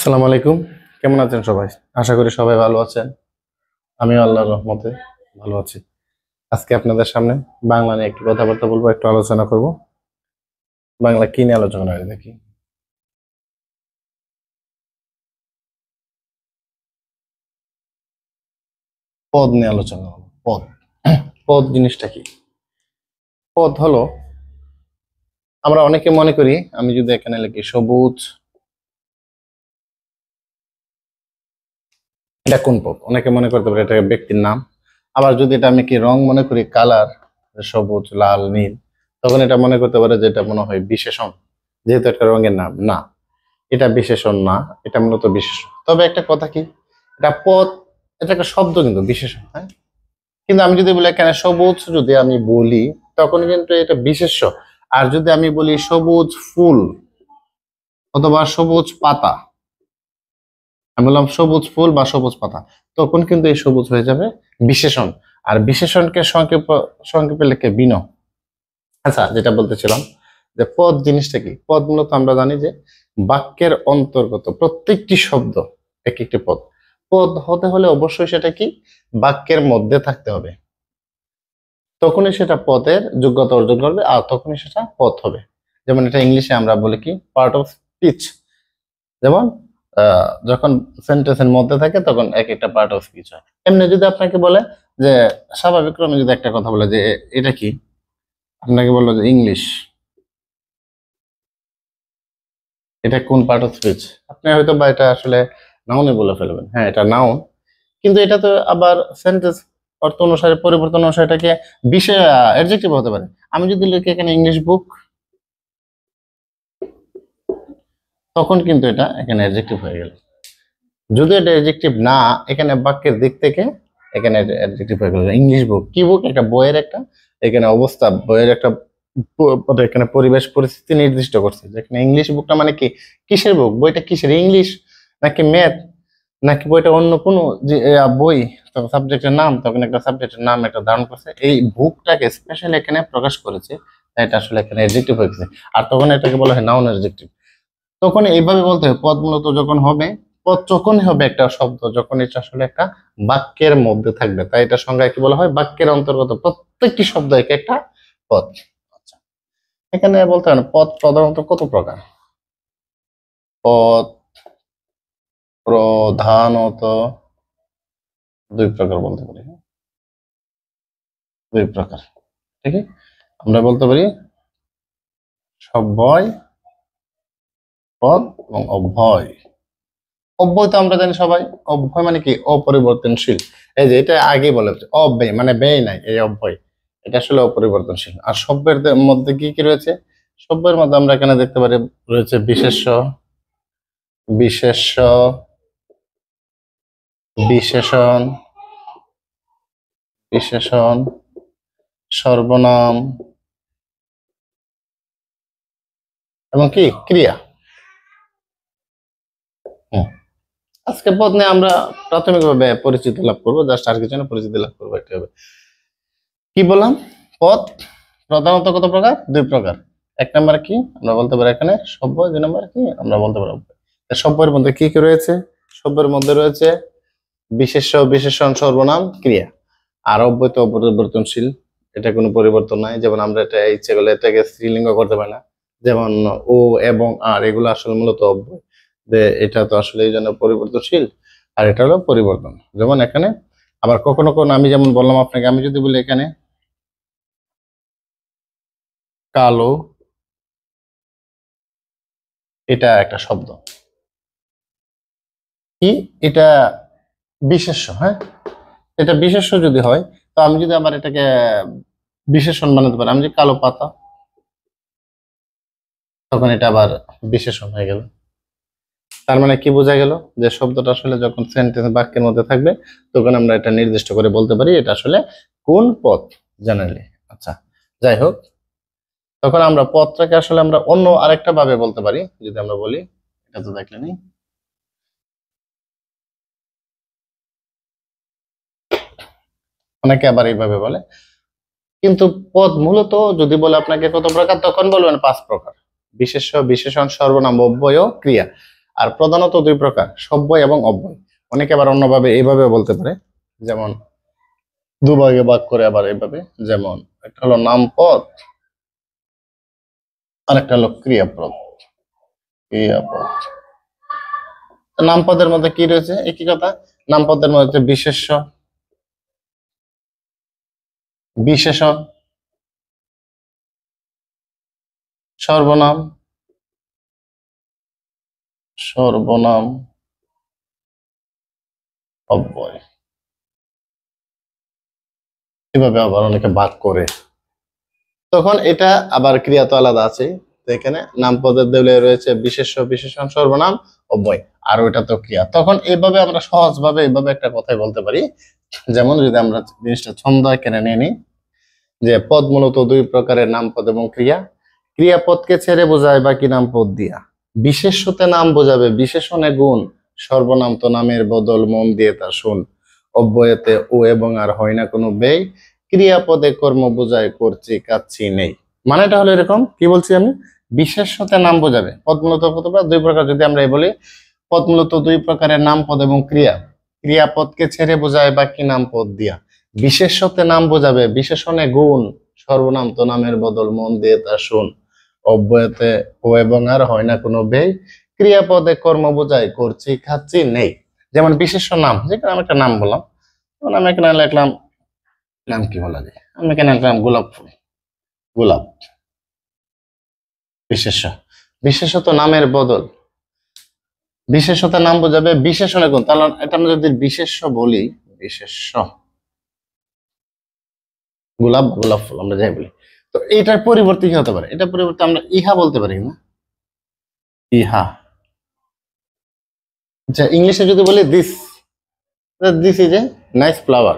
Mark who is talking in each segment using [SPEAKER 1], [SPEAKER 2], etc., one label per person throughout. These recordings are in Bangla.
[SPEAKER 1] আসসালামু আলাইকুম। কেমন আছেন সবাই? আশা করি সবাই ভালো আছেন। আমিও আল্লাহর রহমতে ভালো আছি। আজকে আপনাদের সামনে বাংলা নিয়ে একটু কথাবার্তা বলবো, একটু আলোচনা করব। বাংলা কি নিয়ে আলোচনা হয় দেখি। পদ নিয়ে আলোচনা করবো। পদ পদ জিনিসটা কি? পদ হলো, আমরা অনেকে মনে করি, আমি যদি এখানে লিখি সবুজ, এটা কোন পদ? অনেকে মনে করতে পারে এটা ব্যক্তির নাম। আবার যদি এটা আমি কি রং মনে করি, কালার, সবুজ, লাল, নীল, তখন এটা মনে করতে পারে যে এটা মনে হয় বিশেষণ, যেহেতু একটা রঙের নাম। না, এটা বিশেষণ না, এটা মূলত বিশেষণ। তবে একটা কথা কি, এটা পদ, এটা একটা শব্দ কিন্তু বিশেষণ, হ্যাঁ। কিন্তু আমি যদি বলি এখানে সবুজ, যদি আমি বলি তখন কিন্তু এটা বিশেষ্য। আর যদি আমি বলি সবুজ ফুল অথবা সবুজ পাতা, আমি বললাম সবুজ ফুল বা সবুজ পাতা, তখন কিন্তু এই সবুজ হয়ে যাবে বিশেষণ। আর বিশেষণকে সংক্ষেপে লিখে বিন। আচ্ছা, যেটা বলতেছিলাম যে পদ জিনিসটা কি? পদ মূলত আমরা জানি যে বাক্যের অন্তর্গত প্রত্যেকটি শব্দ এক একটি পদ। পদ হতে হলে অবশ্যই সেটা কি, বাক্যের মধ্যে থাকতে হবে, তখনই সেটা পদের যোগ্যতা অর্জন করবে, আর তখনই সেটা পদ হবে। যেমন এটা ইংলিশে আমরা বলি কি, পার্ট অফ স্পিচ। যেমন যখন সেন্টেন্সের মধ্যে থাকে তখন এক একটা পার্ট অফ স্পিচ হয়। এমনি যদি আপনাকে বলে যে স্বাভাবিক ক্রমে যদি একটা কথা বলে যে এটা কি, আপনাকে বললো যে ইংলিশ, এটা কোন পার্ট অফ স্পিচ? আপনি হয়তো বা এটা আসলে নাউনে বলে ফেলবেন, হ্যাঁ এটা নাউন। কিন্তু এটা তো আবার সেন্টেন্স অর্থ অনুসারে পরিবর্তন অনুসারে এটাকে বিষয় অ্যাডজেক্টিভ হতে পারে। আমি যদি লিখি এখানে ইংলিশ বুক, তখন কিন্তু এটা এখানে অ্যাডজেক্টিভ হয়ে গেল। যদি এটা অ্যাডজেক্টিভ না, এখানে বাক্যের দিক থেকে এখানে অ্যাডজেক্টিভ হয়ে গেল। ইংলিশ বুক, কি বুক? একটা বইয়ের একটা এখানে অবস্থা, বইয়ের একটা এখানে পরিবেশ পরিস্থিতি নির্দিষ্ট করছে। যেখানে ইংলিশ বুকটা মানে কি, কিসের বুক? বইটা কিসের? ইংলিশ নাকি ম্যাথ নাকি বইটা অন্য কোনো যে বই, তখন সাবজেক্টের নাম, তখন একটা সাবজেক্টের নাম একটা ধারণ করছে, এই বুকটাকে স্পেশাল এখানে প্রকাশ করেছে, তাই এটা আসলে এখানে অ্যাডজেক্টিভ হয়ে গেছে। আর তখন এটাকে বলা হয় নাউন অ্যাডজেক্টিভ। তখন এইভাবে বলতে হবে পদ মূলত যখন হবে, পদ যখনই হবে একটা শব্দ যখন এটা আসলে একটা বাক্যের মধ্যে থাকবে, তাই এটা সংজ্ঞায় কি বলা হয়, বাক্যের অন্তর্গত প্রত্যেকটি শব্দ এক একটা পদ। আচ্ছা, এখানে বলতে হবে পদ প্রধানত কত প্রকার? পদ প্রধানত দুই প্রকার বলতে পারি, হ্যাঁ? দুই প্রকার, ঠিক আছে। আমরা বলতে পারি সব্যয় পদ এবং অব্যয়। অব্যয় তো আমরা জানি সবাই, অব্যয় মানে কি, অপরিবর্তনশীল। এই যে এটা আগে বলে অব্যয় মানে ব্যয় নাই, এই অব্যয় এটা আসলে অপরিবর্তনশীল। আর সব্যের মধ্যে কি কি রয়েছে? সব্যের মধ্যে আমরা এখানে দেখতে পারি রয়েছে বিশেষ্য, বিশেষ্য, বিশেষণ, বিশেষণ, সর্বনাম এবং কি ক্রিয়া। হুম। আজকে পদ নিয়ে আমরা প্রাথমিকভাবে পরিচিতি লাভ করবো, জাস্ট আর কিছু না, পরিচিতি লাভ করবো একটা হবে। কি বললাম? পদ প্রধানত কত প্রকার? দুই প্রকার। এক নম্বর কি আমরা বলতে পারি এখানে সভ্য, দুই নম্বর কি আমরা বলতে পারি অব্যয়। সভ্যের মধ্যে কি কি রয়েছে? সভ্যের মধ্যে রয়েছে বিশেষ্য, বিশেষণ, সর্বনাম, ক্রিয়া। আর অব্যয় তো অপরিবর্তনশীল, এটা কোনো পরিবর্তন নাই। যেমন আমরা এটা ইচ্ছে করলে এটাকে স্ত্রীলিঙ্গ করতে পারি না, যেমন ও এবং আর, এগুলো আসলে মূলত অব্যয়। যে এটা তো আসলে এই জন্য পরিবর্তনশীল, আর এটা হলো পরিবর্তন। যেমন এখানে আবার কখনো কখনো আমি যেমন বললাম আপনাকে, আমি যদি বলি এখানে কালো, এটা একটা শব্দ কি, এটা বিশেষ্য, হ্যাঁ। এটা বিশেষ্য যদি হয়, তো আমি যদি আবার এটাকে বিশেষণ বানাতে পারি, আমি যে কালো পাতা, তখন এটা আবার বিশেষণ হয়ে গেল। তার মানে কি বোঝা গেল, যে শব্দটা আসলে যখন সেন্টেন্স বাক্যের মধ্যে থাকবে তখন আমরা এটা নির্দিষ্ট করে বলতে পারি এটা আসলে কোন পদ, জেনারেলি। আচ্ছা, যাই হোক, তখন আমরা পদটাকে আসলে আমরা অন্য আরেকটা ভাবে বলতে পারি। যদি আমরা বলি, এটা তো দেখলেনি, অনেকে আবার এইভাবে বলে, কিন্তু পদ মূলত যদি বলে আপনাকে কত প্রকার, তখন বলবেন পাঁচ প্রকার: বিশেষ্য, বিশেষণ, সর্বনাম, অব্যয়, ক্রিয়া। আর প্রধানত দুই প্রকার, সব্যয় এবং অব্যয়। অনেকে আবার অন্যভাবে এইভাবে বলতে পারে, যেমন দুভাগে ভাগ করে আবার এইভাবে, যেমন একটা হলো নামপদ আর একটা হলো ক্রিয়াপদ। ক্রিয়াপদ, নামপদের মধ্যে কি রয়েছে? একই কথা, নামপদের মধ্যে বিশেষ্য, বিশেষণ, সর্বনাম, সর্বনাম, অব্যয়। এভাবে আবার অনেকে ভাগ করে। তখন এটা আবার ক্রিয়া তো আলাদা আছে। তো এখানে নামপদের দেউলে রয়েছে বিশেষ্য, বিশেষণ, সর্বনাম, অব্যয়, আর ওইটা তো ক্রিয়া। তখন এইভাবে আমরা সহজভাবে এইভাবে একটা কথাই বলতে পারি, যেমন যদি আমরা জিনিসটা ছন্দ এখানে নিয়ে নিই, যে পদ মূলত দুই প্রকারের, নামপদ এবং ক্রিয়া। ক্রিয়াপদকে ছেড়ে বোঝায় বাকি নামপদ দিয়া। বিশেষ্যতে নাম বোঝাবে, বিশেষণে গুণ। সর্বনাম তো নামের বদল, মন দিয়ে তা শুন। অব্যয়তে ও এবং আর হয় না কোনো ব্যয়। ক্রিয়াপদে কর্ম বোঝায়, করছি কাচ্ছি নেই। মানেটা হলো এরকম, কি বলছি আমি? বিশেষ্যতে নাম বোঝাবে, পদ মূলত দুই প্রকার, যদি আমরা বলি পদ মূলত দুই প্রকারের, নামপদ এবং ক্রিয়া। ক্রিয়াপদকে ছেড়ে বোঝায় বাকি নামপদ দিয়া। বিশেষ্যতে নাম বোঝাবে, বিশেষণে গুণ। সর্বনাম তো নামের বদল, মন দিয়ে তা শুন। অব্যয়তে ও এবং আর হয় না কোনো ব্যয়। ক্রিয়াপদে কর্ম বোঝায়, করছি খাচ্ছি নেই। যেমন বিশেষ্য নাম, যেখানে আমি একটা নাম বললাম, যেমন আমি এখানে লিখলাম, নাম কি বলা যায়, আমি এখানে লিখলাম গোলাপ ফুল, গোলাপ। বিশেষ্য, বিশেষত নামের বদল, বিশেষত নাম বোঝাবে, বিশেষণে গুণ। তাহলে এটা আমরা যদি বিশেষ্য বলি, বিশেষ্য, গোলাপ, গোলাপ ফুল আমরা যাই বলি, তো এটার পরিবর্তে কি হতে পারে? এটা পরিবর্তে আমরা ইহা বলতে পারি না? ইহা, আচ্ছা ইংলিশে যদি বলি this, this is a nice flower.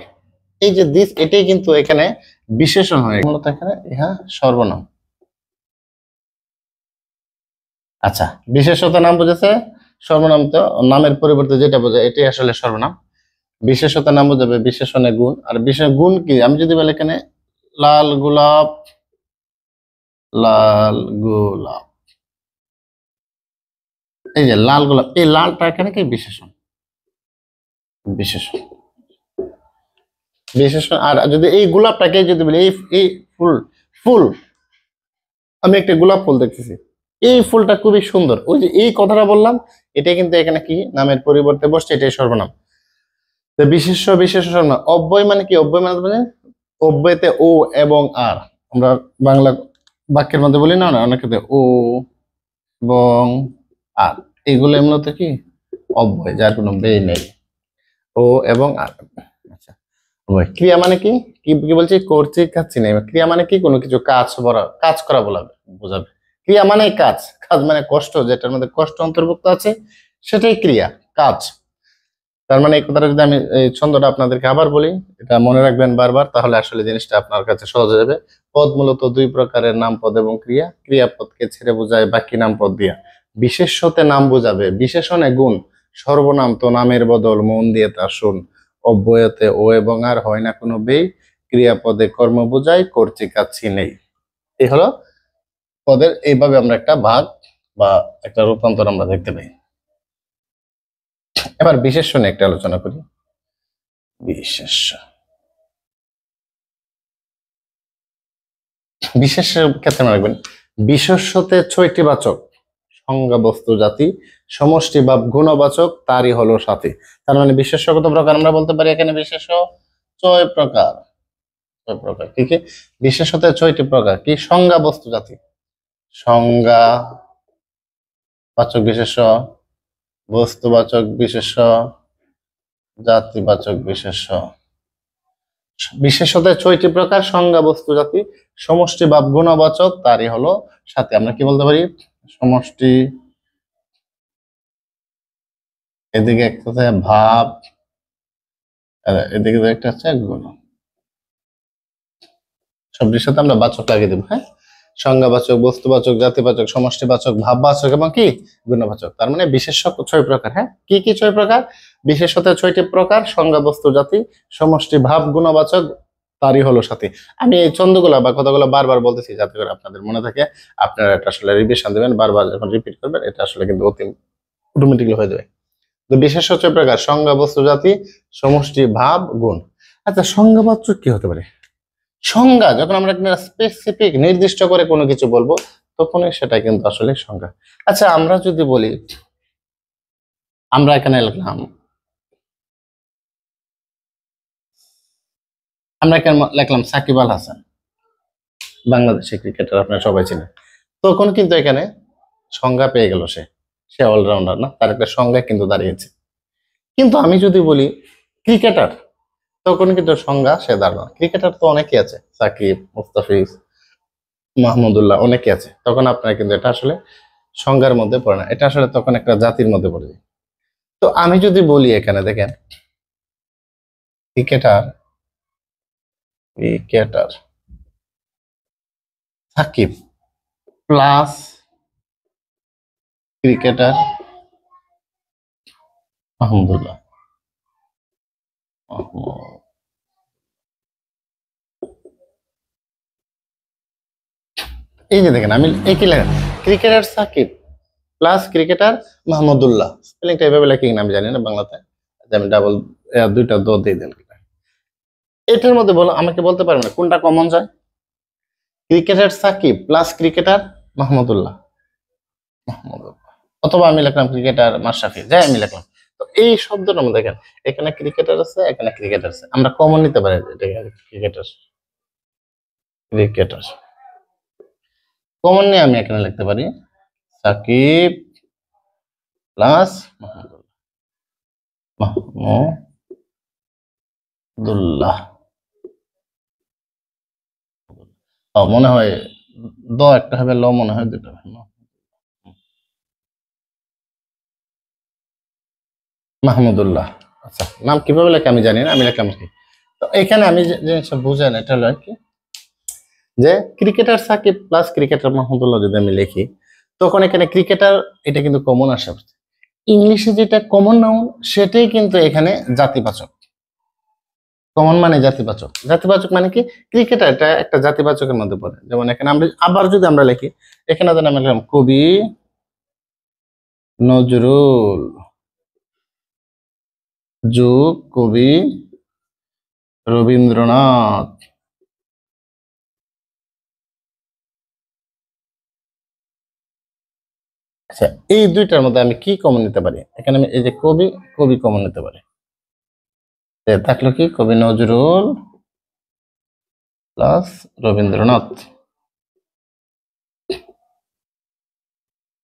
[SPEAKER 1] এই যে দিস, এটাই কিন্তু এখানে বিশেষণ হয়ে গেল। মূলত এখানে ইহা সর্বনাম। আচ্ছা, বিশেষত নাম বোঝাচ্ছে, সর্বনাম তো নামের পরিবর্তে যেটা বোঝায় এটাই আসলে সর্বনাম। বিশেষত নাম বোঝাবে, বিশেষণে গুণ। আর বিশেষ গুণ কি? আমি যদি বলি এখানে লাল গোলাপ, লাল গোলাপ, এই যে লাল গোলাপ, এই লালটা এখানে কি? বিশেষণ, বিশেষণ, বিশেষণ। আর যদি এই গোলাপটাকে যদি বলি এই এই ফুল, ফুল, আমি একটা গোলাপ ফুল দেখতেছি, এই ফুলটা খুবই সুন্দর, ওই যে এই কথাটা বললাম, এটা কিন্তু এখানে কি? নামের পরিবর্তে বসছে, এটাই সর্বনাম। তো বিশেষ্য, বিশেষ্য, সর্বনাম। অব্যয় মানে কি? অব্যয় মানে অব্যয়তে ও এবং আর, আমরা বাংলা বাক্যের মধ্যে বলি না, অনেক ক্ষেত্রে ও এবং আর, এগুলো মূলত কি? অব্যয়, যার কোনো ব্যয় নেই। ও এবং আর। আচ্ছা, অব্যয়। ক্রিয়া মানে কি? কি কি বলছি? করছি খাচ্ছি না। ক্রিয়া মানে কি? কোনো কিছু কাজ করা, কাজ করা বোঝাবে। ক্রিয়া মানে কাজ, কাজ মানে কষ্ট, যেটার মধ্যে কষ্ট অন্তর্ভুক্ত আছে সেটাই ক্রিয়া, কাজ। তার মানে এই কথাটা যদি আমি এই ছন্দটা আপনাদেরকে আবার বলি, এটা মনে রাখবেন বারবার, তাহলে আসলে জিনিসটা আপনার কাছে সহজ হয়ে যাবে। পদ মূলত দুই প্রকারের, নামপদ এবং ক্রিয়া। ক্রিয়াপদকে ছেড়ে বোঝায় বাকি নামপদ দিয়া। বিশেষ্যতে নাম বোঝাবে, বিশেষণে গুণ। সর্বনাম তো নামের বদল, মন দিয়ে তা শুন। অব্যয়তে ও এবং আর হয় না কোনো ব্যয়। ক্রিয়াপদে কর্ম বোঝায়, করছি কাচ্ছি নেই। এই হলো পদের, এইভাবে আমরা একটা ভাগ বা একটা রূপান্তর আমরা দেখতে পাই। এবার বিশেষ্য নিয়ে একটা আলোচনা করি। বিশেষ্য, বিশেষের ক্ষেত্রে মনে রাখবেন, বিশেষ্যতে ছয়টি বাচক, সংজ্ঞা, বস্তু, জাতি, সমষ্টি বা গুণবাচক, তারই হলো সাথী। তার মানে বিশেষ্য কত প্রকার আমরা বলতে পারি? এখানে বিশেষ্য ছয় প্রকার। ছয় প্রকার কি কি? বিশেষ্যতে ছয়টি প্রকার কি? সংজ্ঞা, বস্তু, জাতি। সংজ্ঞা বাচক বিশেষ্য, বস্তুবাচক বিশেষ্য, জাতিবাচক বিশেষ্য। বিশেষত ছয়টি প্রকার, সংজ্ঞা, বস্তু, জাতি, সমষ্টি বা গুণবাচক, তারই হলো সাথে। আমরা কি বলতে পারি? সমষ্টি, এদিকে একটা আছে ভাব, আর এদিকে একটা আছে গুণ। সবটির সাথে আমরা বাচক লাগিয়ে দেবো। হ্যাঁ, সংজ্ঞাবাচক, বস্তুবাচক, জাতিবাচক, সমষ্টিবাচক, ভাববাচক এবং কি? গুণবাচক। তার মানে বিশেষ্য ছয় প্রকার। হ্যাঁ, কি কি ছয় প্রকার? বিশেষত ছয়টি প্রকার, সংজ্ঞা, বস্তু, জাতি, সমষ্টি, ভাব, গুণবাচক, তারই হলো সাথী। আমি এই ছন্দগুলা বা কথাগুলো বারবার বলতেছি যাতে করে আপনাদের মনে থাকে। আপনারা এটা আসলে রিভিশন দেবেন, বারবার যখন রিপিট করবেন, এটা আসলে কিন্তু অতি অটোমেটিকলি হয়ে যাবে। তো বিশেষ্য প্রকার সংজ্ঞা, বস্তু, জাতি, সমষ্টি, ভাব, গুণ। আচ্ছা, সংজ্ঞাবাচক কি হতে পারে? সংজ্ঞা যখন আমরা স্পেসিফিক নির্দিষ্ট করে কোনো কিছু বলবো তখনই সেটা কিন্তু আসলে সংজ্ঞা। আচ্ছা, আমরা যদি বলি, আমরা এখানে লিখলাম, সাকিব আল হাসান, বাংলাদেশের ক্রিকেটার, আপনারা সবাই চিনেন। তখন কিন্তু এখানে সংজ্ঞা পেয়ে গেল, সে অলরাউন্ডার না, তার একটা সংজ্ঞা কিন্তু দাঁড়িয়েছে। কিন্তু আমি যদি বলি ক্রিকেটার, তখন কিন্তু সংজ্ঞা সে দাঁড়ানো। ক্রিকেটার তো অনেকেই আছে, সাকিব, মুস্তাফিজ, মাহমুদুল্লাহ, অনেকে আছে। তখন আপনারা কিন্তু এটা আসলে সংজ্ঞার মধ্যে পড়ে না, এটা আসলে তখন একটা জাতির মধ্যে পড়ে যায়। তো আমি যদি বলি এখানে দেখেন, cricketer cricketer Shakib plus cricketer Mahmudullah, এই যে দেখেন আমি একই লেখা, cricketer Shakib plus cricketer Mahmudullah. স্পেলিংটা এভাবে লেখি কিনা আমি জানি না বাংলাতে, আমি ডাবল দুইটা দ দিয়ে দেন। এটার মধ্যে বলো, আমাকে বলতে পারবে না কোনটা কমন যায়? Cricketer Shakib plus cricketer Mahmudullah, অথবা আমি লিখলাম ক্রিকেটার মাশরাফি, যাই আমি লিখলাম। তো এই শব্দটার মধ্যে দেখেন, এখানে ক্রিকেটার আছে, এখানে ক্রিকেটার আছে, আমরা কমন নিতে পারি ক্রিকেটার ক্রিকেটার কমন নিয়ে আমি এখানে লিখতে পারি সাকিব প্লাস মাহমুদুল্লাহ। মনে হয় দ একটা হবে, ল মনে হয় দুটো হবে, মাহমুদুল্লাহ। আচ্ছা, নাম কিভাবে লেখে আমি জানি না, আমি লিখলাম কি। তো এখানে আমি যে জিনিসটা বুঝেন, এটা হলো কি, যে cricketer Shakib plus cricketer Mahmudullah যদি আমি লিখি, তখন এখানে ক্রিকেটার এটা কিন্তু কমন আসে। ইংলিশে যেটা কমন নাউন সেটাই কিন্তু এখানে জাতিবাচক। কমন মানে জাতিবাচক, জাতিবাচক মানে কি, ক্রিকেটার এটা একটা জাতিবাচকের মধ্যে পড়ে। যেমন এখানে আমরা আবার যদি আমরা লিখি, এখানে যেন আমি লিখলাম কবি নজরুল যোগ কবি রবীন্দ্রনাথ। আচ্ছা, এই দুইটার মধ্যে আমি কি কমন নিতে পারি? এখানে আমি এই যে কবি, কবি কমন নিতে পারি, থাকলো কি কবি নজরুল প্লাস রবীন্দ্রনাথ।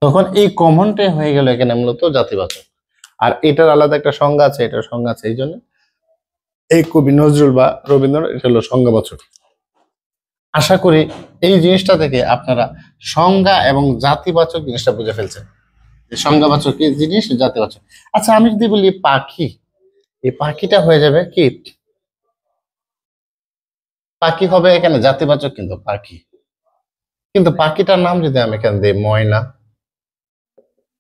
[SPEAKER 1] তখন এই কমনটাই হয়ে গেল এখানে মূলত জাতিবাচক। আর এটার আলাদা একটা সংজ্ঞা আছে, এটার সংজ্ঞা আছে, এই জন্য এই কবি নজরুল বা রবীন্দ্রনাথ এটা হলো সংজ্ঞাবাচক। আশা করি এই জিনিসটা থেকে আপনারা সংজ্ঞা এবং জাতিবাচক জিনিসটা বুঝে ফেলছেন। সংজ্ঞাবাচক কি জিনিস, জাতিবাচক। আচ্ছা, আমি যদি বলি পাখি, এই পাখিটা হয়ে যাবে কি, পাখি হবে এখানে জাতিবাচক কিন্তু পাখি। কিন্তু পাখিটার নাম যদি আমি এখানে দিই ময়না,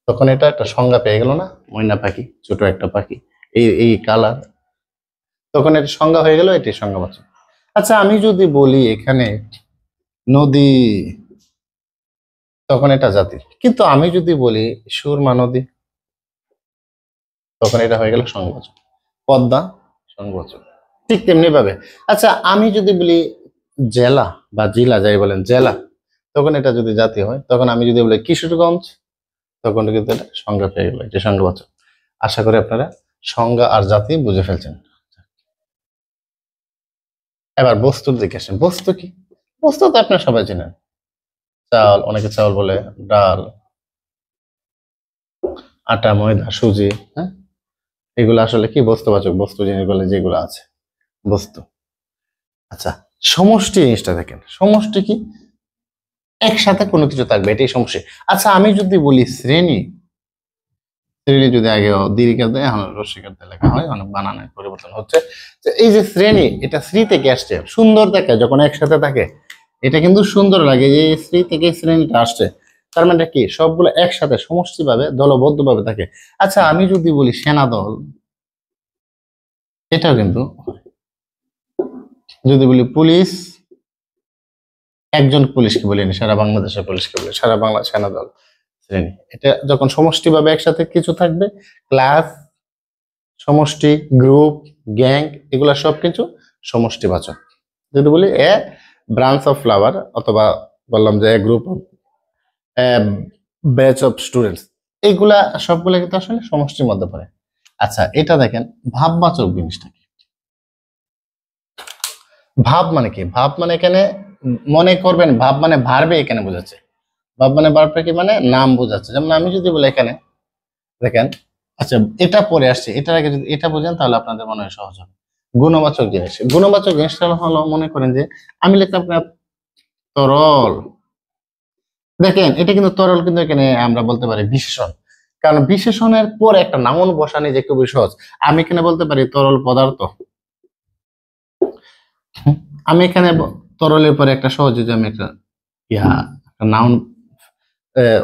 [SPEAKER 1] তখন এটা একটা সংজ্ঞা পেয়ে গেল না, ময়না পাখি, ছোট একটা পাখি, এই এই কালার, তখন এটা সংজ্ঞা হয়ে গেল, এটি সংজ্ঞাবাচক। আচ্ছা, আমি যদি বলি এখানে নদী, তখন এটা জাতি। কিন্তু আমি যদি বলি সুরমা নদী, তখন এটা হয়ে গেল সংজ্ঞাবাচক। পদ্মা সংজ্ঞাবাচক, ঠিক তেমনি ভাবে। আচ্ছা, আমি যদি বলি জেলা বা জেলা, যাই বলেন জেলা, তখন এটা যদি জাতি হয়। তখন আমি যদি বলি কিশোরগঞ্জ, তখন কিন্তু এটা সংজ্ঞা পেয়ে গেল, এটা সংজ্ঞাবাচক। আশা করি আপনারা সংজ্ঞা আর জাতি বুঝে ফেলছেন। এবার বস্তুর দিকে আসেন। বস্তু কি? বস্তু তো আপনারা সবাই চেনেন, চাল, অনেকে চাল বলে, ডাল, আটা, ময়দা, সুজি, হ্যাঁ, এগুলো আসলে কি বস্তুবাচক, বস্তু জিনিসগুলো যেগুলো আছে বস্তু। আচ্ছা, সমষ্টি জিনিসটা দেখেন, সমষ্টি কি, একসাথে কোনো কিছু থাকবে, এটাই সমষ্টি। আচ্ছা, আমি যদি বলি শ্রেণী, শ্রেণী যদি আগে দীর্ঘ দেয়, এখন রস্যিকার দিয়ে লেখা হয়, অনেক বানানের পরিবর্তন হচ্ছে। এই যে শ্রেণী, এটা শ্রী থেকে আসছে, সুন্দর দেখে যখন একসাথে থাকে, এটা কিন্তু সুন্দর লাগে, যে শ্রী থেকে শ্রেণীটা আসছে, তার মানে কি সবগুলো একসাথে সমষ্টি ভাবে দলবদ্ধ ভাবে থাকে। আচ্ছা, আমি যদি বলি সেনা দল, এটাও কিন্তু, যদি বলি পুলিশ, একজন পুলিশকে বলিনি, সারা বাংলাদেশের পুলিশকে বলি, সারা বাংলা সেনা দল, শ্রেণী। এটা যখন সমষ্টিভাবে একসাথে কিছু থাকবে, ক্লাস, সমষ্টি, গ্রুপ, গ্যাং, এগুলা সবকিছু সমষ্টিবাচক। যদি বলি এ ব্রাঞ্চ অফ ফ্লাওয়ার, অথবা বললাম যে group of, batch of students, এইগুলা সবগুলা কিন্তু আসলে সমষ্টির মধ্যে পড়ে। আচ্ছা, এটা দেখেন ভাববাচক জিনিসটা কি। ভাব মানে কি? ভাব মানে এখানে মনে করবেন, ভাব মানে ভার্বে এখানে বোঝাচ্ছে। ভাব মানে ভার্বটা কি মানে নাম বোঝাচ্ছে। যেমন আমি যদি বলি এখানে দেখেন, আচ্ছা এটা পরে আসছে, এটার আগে যদি এটা বোঝেন তাহলে আপনাদের মনে হয় সহজ হবে। গুণবাচক জিনিস, গুণবাচক জিনিসটা হলো মনে করেন যে আমি লিখলাম আপনার তরল। দেখেন এটা কিন্তু তরল, কিন্তু এখানে আমরা বলতে পারি বিশেষণ, কারণ বিশেষণের পরে একটা নাউন বসানি যে খুবই সহজ। আমি এখানে বলতে পারি তরল পদার্থ। হুম, আমি এখানে তরলের পরে একটা সহজ, যদি আমি একটা একটা নাউন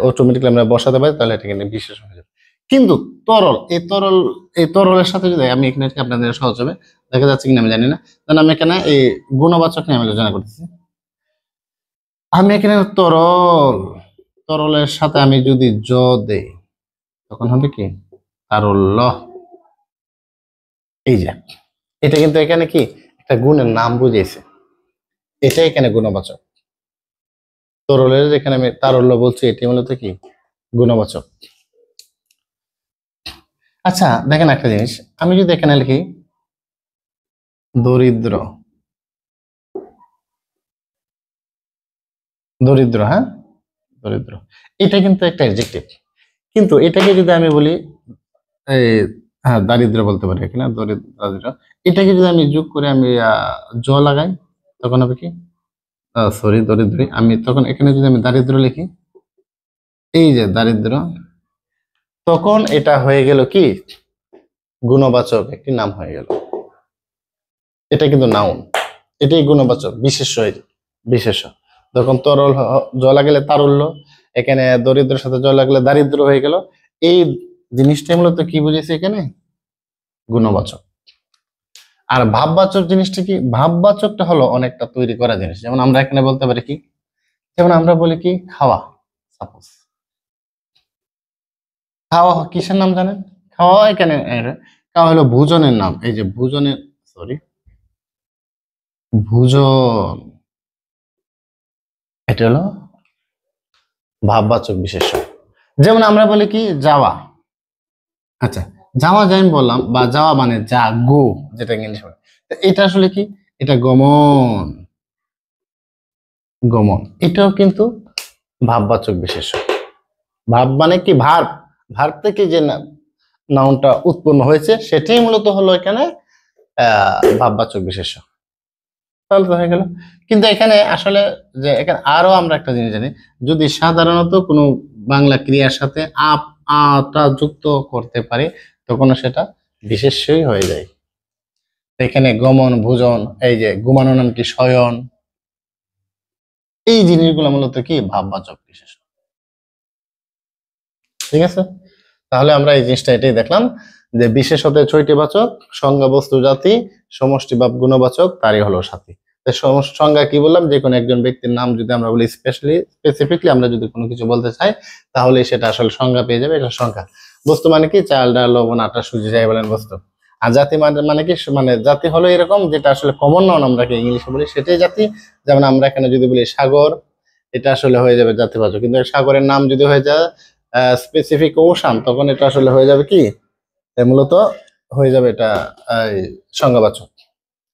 [SPEAKER 1] অটোমেটিক্যালি আমরা বসাতে পারি, তাহলে এটা কিন্তু বিশেষণ হয়ে যাবে। কিন্তু তরল, এই তরলের সাথে যদি আমি এখানে আপনাদের সহজ হবে, দেখা যাচ্ছে কিনা আমি জানি না, কারণ আমি এখানে এই গুণবাচক নিয়ে আমি আলোচনা করতেছি। আমি এখানে তরলের সাথে আমি যদি জ দেই, তখন হবে কি তারল্য। এই যে এটা কিন্তু এখানে কি একটা গুণের নাম বুঝিয়েছে, এটা এখানে গুণবাচক। তরলের যেখানে আমি তারল্য বলছি, এটি মূলত কি গুণবাচক। আচ্ছা দেখেন একটা জিনিস, আমি যদি এখানে লিখি দরিদ্র, দরিদ্র, হ্যাঁ দরিদ্র, এটা কিন্তু একটা অ্যাডজেক্টিভ। কিন্তু এটাকে যদি আমি বলি এই, হ্যাঁ দারিদ্র বলতে পারি এখানে, দারিদ্র, এটাকে যদি আমি যোগ করে আমি জ লাগাই, তখন হবে কি সরি দরিদ্র, আমি তখন এখানে যদি আমি দারিদ্র লিখি, এই যে দারিদ্র, তখন এটা হয়ে গেল কি গুণবাচক একটি নাম হয়ে গেল। এটা কিন্তু নাউন, এটাই গুণবাচক, বিশেষ্য। যখন তরল জ লাগলে তারল্য, এখানে দরিদ্রের সাথে জ লাগলে দারিদ্র হয়ে গেল। এই জিনিসটাই মূলত কি বুঝেছে এখানে গুণবাচক। আর ভাববাচক জিনিসটা কি? ভাববাচকটা হলো অনেকটা তৈরি করা জিনিস। যেমন আমরা এখানে বলতে পারি কি, যেমন আমরা বলি কি খাওয়া, সাপোজ খাওয়া কিসের নাম জানেন? খাওয়া এখানে খাওয়া হলো ভোজনের নাম। এই যে ভোজনের, সরি ভোজন, এটা হলো ভাববাচক বিশেষ্য। যেমন আমরা বলি কি যাওয়া, আচ্ছা যাওয়া যে আমি বললাম, বা যাওয়া মানে যা, গো, যেটা ইংলিশ বলে, তো এটা আসলে কি, এটা গমন, গমন, এটাও কিন্তু ভাববাচক বিশেষ্য। ভাব মানে কি ভার্ব, ভার্ব থেকে যে নাউনটা উৎপন্ন হয়েছে সেটাই মূলত হলো এখানে ভাববাচক বিশেষ্য। তাহলে তো হয়ে গেল। কিন্তু এখানে আসলে যে এখানে আরো আমরা একটা জিনিস জানি, যদি সাধারণত কোনো বাংলা ক্রিয়ার সাথে আপ আটা যুক্ত করতে পারি, তখন সেটা বিশেষ্যই হয়ে যায়। এখানে গমন, ভোজন, এই যে ঘুমানো নাম কি শয়ন, এই জিনিসগুলো মূলত কি ভাববাচক বিশেষ্য। ঠিক আছে, তাহলে আমরা এই জিনিসটা এটাই দেখলাম যে বিশেষ হতে ছয়টি বাচক, সংজ্ঞা বস্তু জাতি, সমষ্টি বা গুণবাচক, তারই হলো সাথী। সংজ্ঞা কি বললাম, যে কোনো একজন ব্যক্তির নাম যদি আমরা বলি স্পেসিফিকলি আমরা যদি কোনো কিছু বলতে চাই, তাহলে সেটা আসলে সংজ্ঞা পেয়ে যাবে, এটা সংখ্যা। বস্তু মানে কি চাল ডাল লবণ আটা সুজি যাই বলেন বস্তু। আর জাতি মানে মানে কি, মানে জাতি হলো এরকম যেটা আসলে কমন নাউন আমরা ইংলিশে বলি, সেটাই জাতি। যেমন আমরা এখানে যদি বলি সাগর, এটা আসলে হয়ে যাবে জাতিবাচক। কিন্তু সাগরের নাম যদি হয়ে যায় স্পেসিফিক ওশান, তখন এটা আসলে হয়ে যাবে কি মূলত হয়ে যাবে এটা এই, সংজ্ঞাবাচক।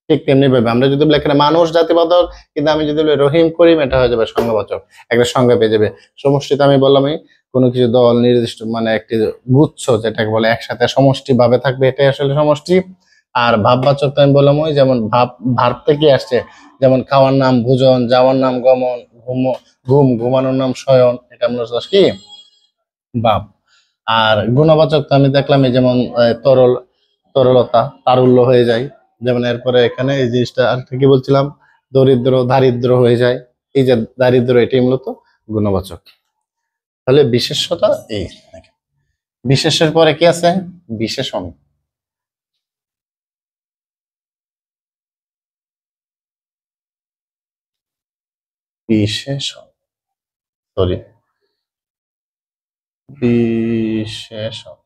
[SPEAKER 1] ঠিক তেমনি ভাবে আমরা যদি বলি এখানে মানুষ জাতিবাচক, কিন্তু আমি যদি বলি রহিম করিম, এটা হয়ে যাবে সংজ্ঞাবাচক, একটা সংজ্ঞা পেয়ে যাবে। সমষ্টিতে আমি বললামই কোনো কিছু দল নির্দিষ্ট মানে একটি গুচ্ছ যেটাকে বলে একসাথে সমষ্টি ভাবে থাকবে, এটাই আসলে সমষ্টি। আর ভাববাচক তো আমি বললাম ওই যেমন ভাব থেকে আসছে, যেমন খাওয়ার নাম ভোজন, যাওয়ার নাম গমন, ঘুমানোর নাম শয়ন, এটা মূলত কি ভাব। আর গুণবাচক তো আমি দেখলাম এই যেমন তরলতা তারল্য হয়ে যায়। যেমন এরপরে এখানে এই জিনিসটা আর কি বলছিলাম, দারিদ্র হয়ে যায়। এই যে দারিদ্র, এটাই মূলত গুণবাচক। তাহলে বিশেষ্যতা এই, বিশেষের পরে কি আছে বিশেষণ। বিশেষণ, সরি বিশেষণ।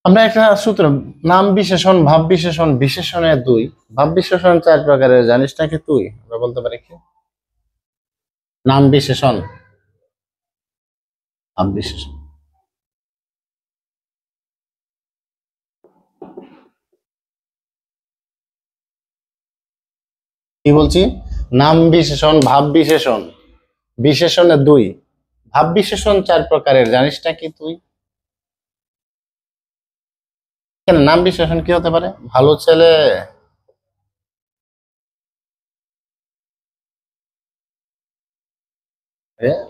[SPEAKER 1] আমরা একটা সূত্র, নাম বিশেষণ, ভাব বিশেষণ, বিশেষণের দুই, ভাব বিশেষণ চার প্রকারের, জানিস নাকি তুই? আমরা বলতে পারি কি? নাম বিশেষণ, ভাব বিশেষণ। কি বলছি? নাম বিশেষণ, ভাব বিশেষণ, বিশেষণের দুই, ভাব বিশেষণ চার প্রকারের, জানিস নাকি তুই? কেন নাম বিশেষণ কি হতে পারে? ভালো ছেলে,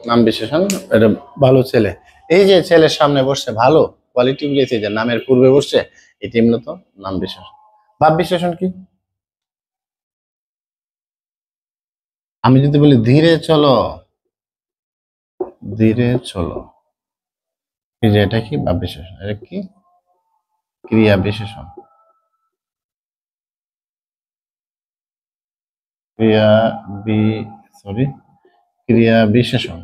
[SPEAKER 1] নাম বিশেষণ, এটা ভালো ছেলে। এই যে ছেলের সামনে বসছে, ভালো কোয়ালিটি বুঝেছে, যে নামের পূর্বে বসছে, এটি মূলত নাম বিশেষণ। ভাব বিশেষণ কি? আমি যদি বলি ধীরে চলো, ধীরে চলো, এই যে এটা কি? ভাব বিশেষণ। এটা কি? ক্রিয়া বিশেষণ। ক্রিয়া বি সরি ক্রিয়া বিশেষণ।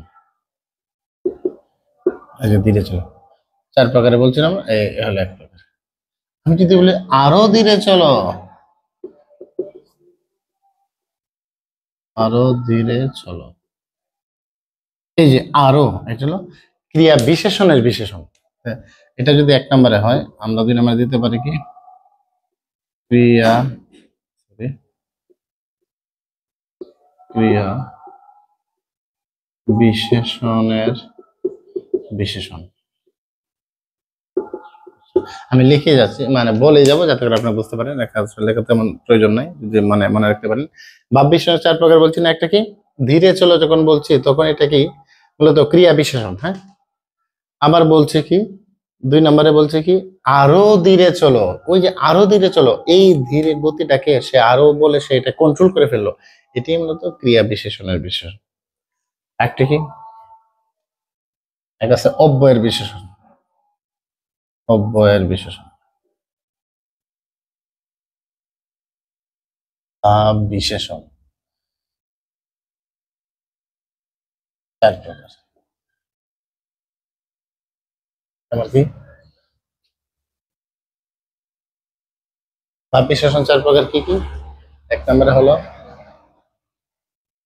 [SPEAKER 1] এই যে ধীরে চলো, চার প্রকারে বলছিলাম, এই হলো এক প্রকার। আমি যদি বলি আরো ধীরে চলো, আরো ধীরে চলো, এই যে আরো, এটা হলো ক্রিয়া বিশেষণের বিশেষণ। হ্যাঁ, এটা যদি এক নম্বরে হয়, আমরা দুই নম্বরে দিতে পারি কি? ক্রিয়া sorry, ক্রিয়া বিশেষণের বিশেষণ। আমি লিখে যাচ্ছি, মানে বলে যাব যাতে করে আপনারা বুঝতে পারেন, লেখা তেমন প্রয়োজন নাই, যদি মানে মনে রাখতে পারেন। ভাব বিশেষণ চার প্রকার বলছি না, একটা কি? ধীরে চলো যখন বলছি তখন এটা কি? মূলত ক্রিয়া বিশেষণ। হ্যাঁ, আবার বলছে কি? দুই নম্বরে বলছে কি? আরো ধীরে চলো, ওই যে আরো ধীরে চলো, এই ধীরে গতিটাকে সে আরো বলে সে এটা কন্ট্রোল করে ফেললো, এটি মূলত ক্রিয়া বিশেষণের বিশেষণ। একটা কি? এক আছে অব্যয়ের বিশেষণ, অব্যয়ের বিশেষণ। ভাব বিশেষণ চার প্রকার। আমার কি? ভাব বিশেষণ চার প্রকার কি কি? এক নম্বরে হলো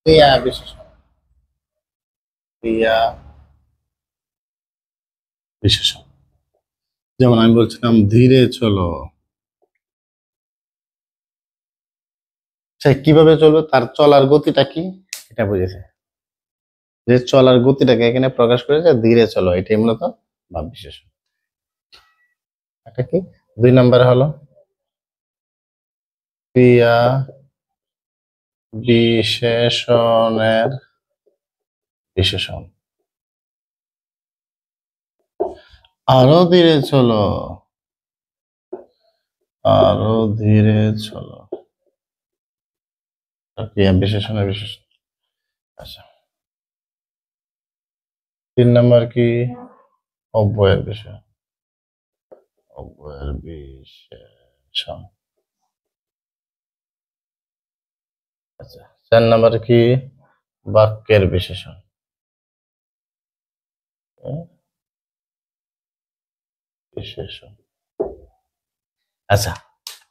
[SPEAKER 1] ক্রিয়া বিশেষণ, ক্রিয়া বিশেষণ। যেমন আমি বলছিলাম ধীরে চলো, সে কিভাবে চলবে, তার চলার গতিটা কি, এটা বুঝেছে, যে চলার গতিটাকে এখানে প্রকাশ করেছে ধীরে চলো, এটাই মূলত ভাব বিশেষণ। এটা কি? দুই নম্বরে হলো ক্রিয়া বিশেষণের বিশেষণ। আরো ধীরে চলো, আরো ধীরে চলো, ক্রিয়া বিশেষণের বিশেষণ। আচ্ছা, তিন নম্বর কি? অব্যয়ের বিষয়, অব্যয়ের বিশেষণ। আচ্ছা, চার নম্বর কি? বাক্যের বিশেষণ। হুম, বিশেষণ। আচ্ছা,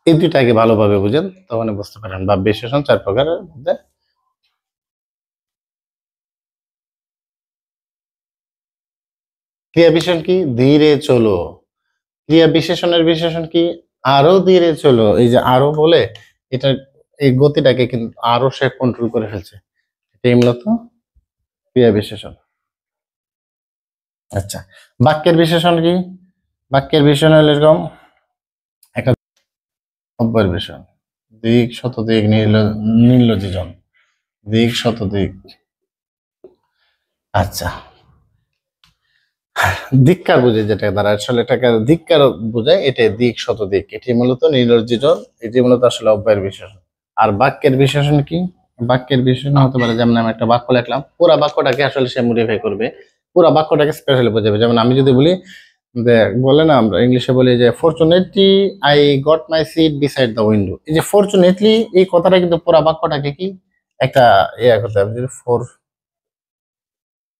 [SPEAKER 1] এই দুইটা আগে ভালোভাবে বুঝেন, তখন বুঝতে পারেন বা বিশেষণ চার প্রকারের মধ্যে। ক্রিয়া বিশেষণ কি? ধীরে চলো। ক্রিয়া বিশেষণের বিশেষণ কি? আরো ধীরে চলো, এই যে আরো বলে এটা, এই গতিটাকে কিন্তু আরো সে কন্ট্রোল করে ফেলছে, এটাই মূলত ক্রিয়া বিশেষণ। আচ্ছা, বাক্যের বিশেষণ কি? বাক্যের বিশেষণ হলো এরকম একটা অব্যয়ের বিশেষণ, দিক শতদিক নির্লজ্জন, দিক শতদিক। আচ্ছা, ধিক্কার বুঝে, যেটা দ্বারা আসলে এটাকে ধিক্কার বোঝায়, এটা দিক শতদিক, এটি মূলত নির্লজ্জন, এটি মূলত আসলে অব্যয়ের বিশেষণ। আর বাক্যের বিশেষণ কি? বাক্যের বিশেষণ হতে পারে, যেমন আমি একটা বাক্য লিখলাম, পুরা বাক্যটাকে আসলে সে মডিফাই করবে, পুরা বাক্যটাকে স্পেশালি বোঝাবে। যেমন আমি যদি বলি, বলে না আমরা ইংলিশে বলি যে fortunately I got my seat beside the window, এই যে ফরচুনেটলি এই কথাটা কিন্তু পুরা বাক্যটাকে কি একটা ইয়ে করতে হবে,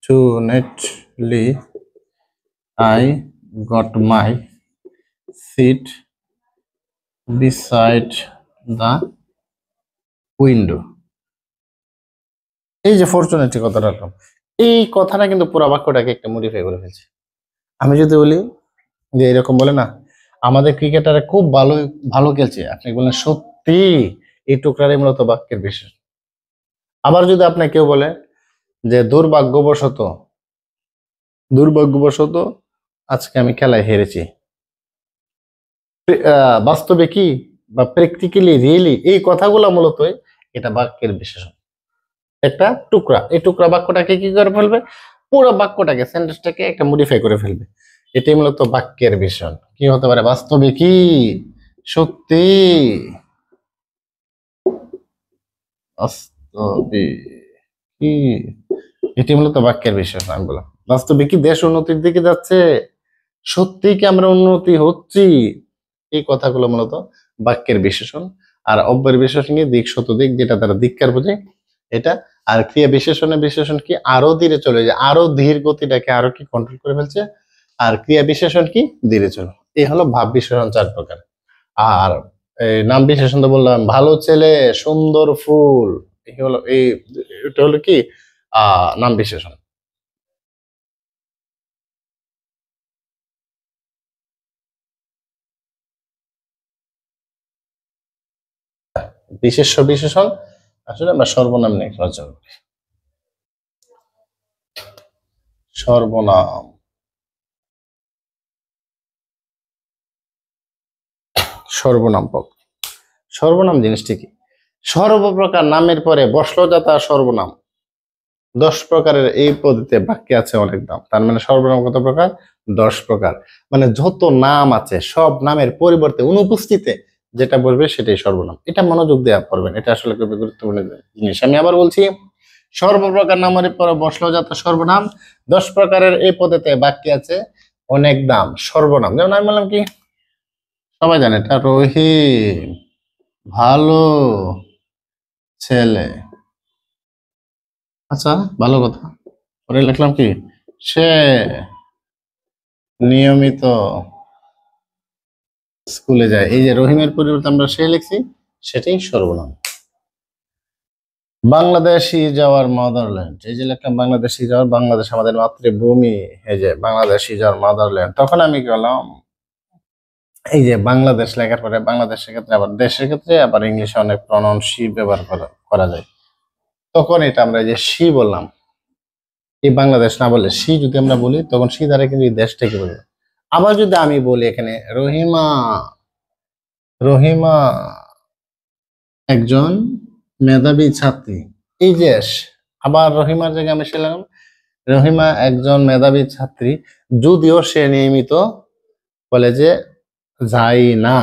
[SPEAKER 1] Fortunately, I got my seat beside the window. এই যে ফরচুনেটলি কথাটা রাখলাম, এই কথাটা কিন্তু পুরো বাক্যটাকে একটা মডিফাই করে ফেলছে। আমি যদি বলি যে এরকম বলে না, আমাদের ক্রিকেটারে খুব ভালো ভালো খেলছে, আপনি বলেন সত্যি, এই টুকরারই মূলত বাক্যের বিশেষ। আবার যদি আপনি কেউ বলে যে দুর্ভাগ্যবশত আজকে আমি খেলায় হেরেছি, বাস্তবে কি বা প্র্যাকটিক্যালি রিয়েলি, এই কথাগুলো মূলত এটা বাক্যের বিশেষণ। একটা টুকরা, এই টুকরা বাক্যটাকে কি করে ফেলবে, পুরো বাক্যটাকে সেন্টেন্সটাকে একটা মডিফাই করে ফেলবে। এটাই মূলত বাক্যের বিশেষণ। কি হতে পারে, বাস্তবে কি, সত্যি, বাস্তবে কি, এটি মূলত বাক্যের বিশেষণ। আমি বললাম বাস্তবে কি দেশ উন্নতির দিকে যাচ্ছে, সত্যি কি আমরা উন্নতি হচ্ছি, এই কথাগুলো মূলত বাক্যের বিশেষণ। আর অব্যয়ের বিশেষণ কি, দিক শত দিক, যেটা তারা দিককার বোঝে এটা। আর ক্রিয়া বিশেষণের বিশেষণ কি, আরো ধীরে চলে যায়, আরো ধীর গতিটাকে আরো কি কন্ট্রোল করে ফেলছে। আর ক্রিয়া বিশেষণ কি, ধীরে চলো। এই হলো ভাব বিশেষণ 4 প্রকার। আর এই নাম বিশেষণ তো বললাম, ভালো ছেলে, সুন্দর ফুল, এই হলো এই, এটা হলো কি নাম বিশেষণ। বিশেষ্য বিশেষণ আসলে আমরা সর্বনাম নিয়ে আলোচনা করি। সর্বনাম, সর্বনাম পদ। সর্বনাম জিনিসটি কি, সর্বপ্রকার নামের পরে বসলো যাতা সর্বনাম। 10 প্রকারের এই পদ্ধতিতে বাক্যে আছে অনেক নাম, তার মানে সর্বনাম কত প্রকার, 10 প্রকার। মানে যত নাম আছে সব নামের পরিবর্তে অনুপস্থিতিতে যেটা বলবে সেটাই সর্বনাম। এটা মনোযোগ দেওয়া পড়বেন, এটা আসলে খুবই গুরুত্বপূর্ণ জিনিস। আমি আবার বলছি, সর্বপ্রকার নামের পরে বসলো যাতা সর্বনাম, 10 প্রকারের এই পদ্ধতিতে বাক্যে আছে অনেক নাম সর্বনাম। যেমন আমি বললাম কি, সবাই জানে এটা, রহিম ভালো ছেলে। আচ্ছা, ভালো কথা। পরে লিখলাম কি, সে নিয়মিত স্কুলে যায়। এই যে রহিমের পরিবর্তে আমরা সে লিখছি, সেটাই সর্বনাম। বাংলাদেশি যাওয়ার মাদারল্যান্ড, এই যে লিখলাম বাংলাদেশি যাওয়ার, বাংলাদেশ আমাদের মাতৃভূমি, এই যে বাংলাদেশি যাওয়ার মাদারল্যান্ড। তখন আমি কি করলাম, এই যে বাংলাদেশ লেখার পরে বাংলাদেশের ক্ষেত্রে আবার দেশের ক্ষেত্রে আবার ইংলিশে অনেক প্রনাউন সি ব্যবহার করা যায়। তখন এটা আমরা এই যে সি বললাম, এই বাংলাদেশ না বলে সি যদি আমরা বলি, তখন সি দ্বারা কিন্তু এই দেশটাকে বলবো। আবার যদি আমি বলি এখানে রহিমা, রহিমা একজন মেধাবী ছাত্রী, এই যে আবার রহিমার জায়গায় আমি ছিলাম, রহিমা একজন মেধাবী ছাত্রী যদিও সে নিয়মিত কলেজে যাই না।